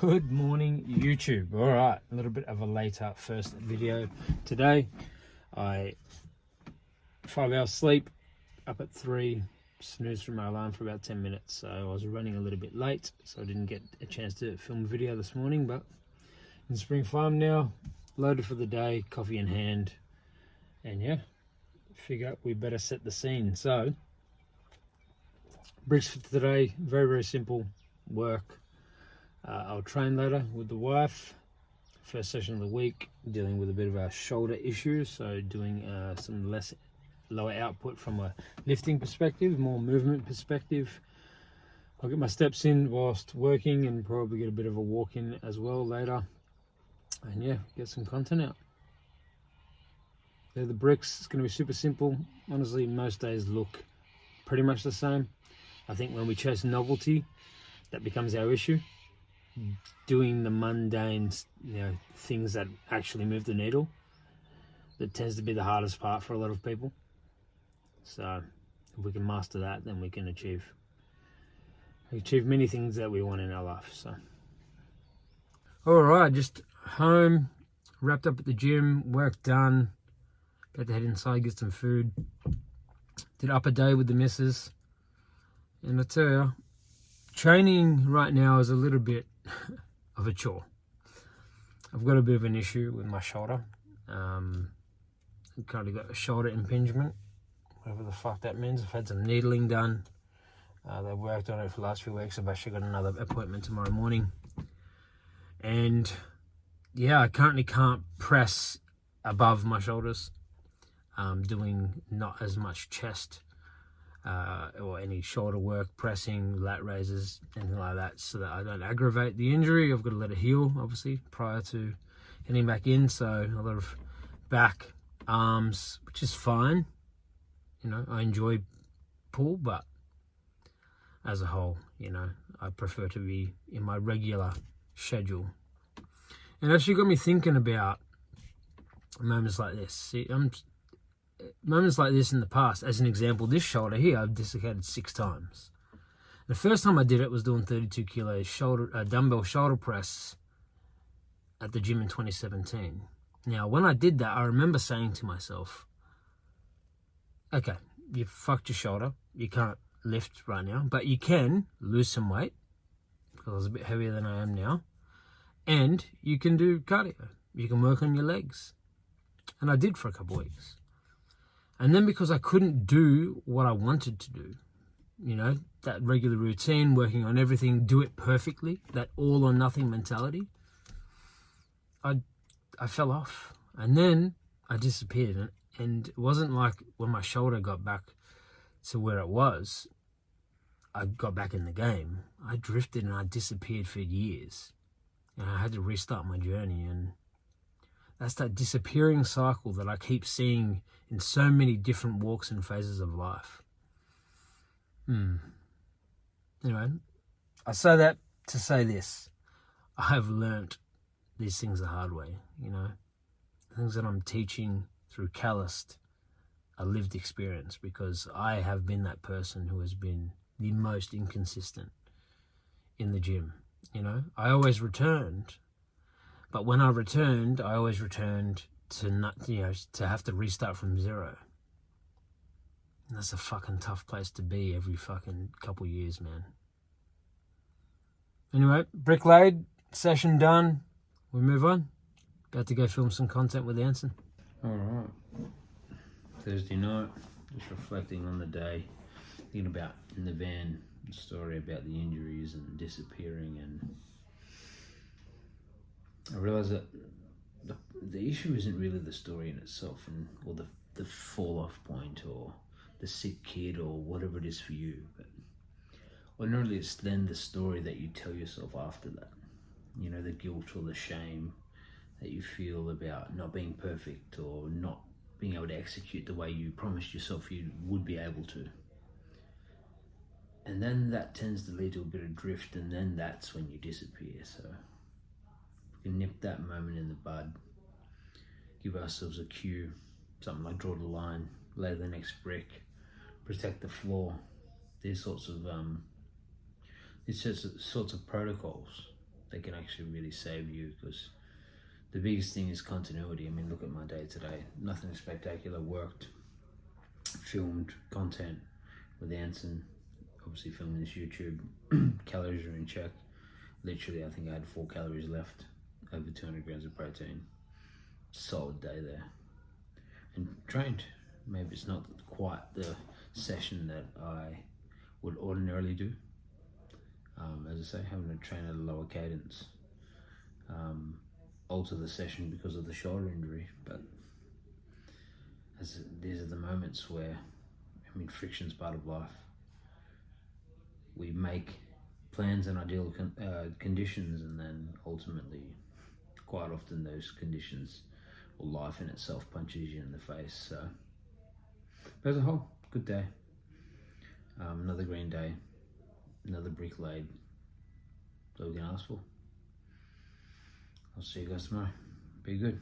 Good morning, YouTube. All right, a little bit of a later first video today. 5 hours sleep, up at 3, snoozed from my alarm for about 10 minutes. So I was running a little bit late, so I didn't get a chance to film a video this morning, but in Spring Farm now, loaded for the day, coffee in hand, and yeah, figure we better set the scene. So, bricks for today, very, very simple work. I'll train later with the wife. First session of the week, dealing with a bit of a shoulder issue, so doing some lower output from a lifting perspective, more movement perspective. I'll get my steps in whilst working and probably get a bit of a walk in as well later. And yeah, get some content out. They're the bricks. It's going to be super simple. Honestly, most days look pretty much the same. I think when we chase novelty, that becomes our issue. Doing the mundane, things that actually move the needle, that tends to be the hardest part for a lot of people. So if we can master that, then we can achieve many things that we want in our life. So all right, just home, wrapped up at the gym, work done, about to head inside, get some food. Did up a day with the missus, and I tell you, training right now is a little bit of a chore. I've got a bit of an issue with my shoulder. I've kind of got a shoulder impingement, whatever the fuck that means. I've had some needling done. They've worked on it for the last few weeks. I've actually got another appointment tomorrow morning. And yeah, I currently can't press above my shoulders. Doing not as much chest or any shoulder work, pressing, lat raises, anything like that, so that I don't aggravate the injury. I've got to let it heal, obviously, prior to heading back in. So a lot of back, arms, which is fine. I enjoy pull, but as a whole, I prefer to be in my regular schedule. And actually got me thinking about moments like this. See, moments like this in the past. As an example, this shoulder here, I've dislocated 6 times. The first time I did it was doing 32 kilos dumbbell shoulder press at the gym in 2017. Now, when I did that, I remember saying to myself, okay, you fucked your shoulder. You can't lift right now, but you can lose some weight, because I was a bit heavier than I am now, and you can do cardio. You can work on your legs. And I did for a couple of weeks. And then because I couldn't do what I wanted to do, that regular routine, working on everything, do it perfectly, that all or nothing mentality, I fell off. And then I disappeared. And it wasn't like when my shoulder got back to where it was, I got back in the game. I drifted and I disappeared for years. And I had to restart my journey. And that's that disappearing cycle that I keep seeing in so many different walks and phases of life. Anyway, I say that to say this. I have learnt these things the hard way, Things that I'm teaching through Calloused, a lived experience, because I have been that person who has been the most inconsistent in the gym. I always returned. But when I returned, I always returned to not, to have to restart from zero. And that's a fucking tough place to be every fucking couple years, man. Anyway, brick laid, session done. We move on. About to go film some content with Anson. All right. Thursday night, just reflecting on the day, thinking about in the van, the story about the injuries and disappearing, and I realised that the issue isn't really the story in itself, or the fall off point, or the sick kid, or whatever it is for you. But ordinarily, it's then the story that you tell yourself after that. The guilt or the shame that you feel about not being perfect, or not being able to execute the way you promised yourself you would be able to. And then that tends to lead to a bit of drift, and then that's when you disappear. So we can nip that moment in the bud, give ourselves a cue, something like draw the line, lay the next brick, protect the floor. These sorts of protocols they can actually really save you, because the biggest thing is continuity. I mean, look at my day today. Nothing spectacular. Worked, filmed content with Anson, obviously filming this YouTube. Calories are in check. Literally, I think I had 4 calories left, over 200 grams of protein. Solid day there. And trained. Maybe it's not quite the session that I would ordinarily do. As I say, having to train at a lower cadence. Alter the session because of the shoulder injury, but these are the moments where, I mean, friction's part of life. We make plans and ideal conditions, and then ultimately, quite often those conditions or life in itself punches you in the face. So, but as a whole, good day. Another green day, another brick laid. That's all we can ask for. I'll see you guys tomorrow. Be good.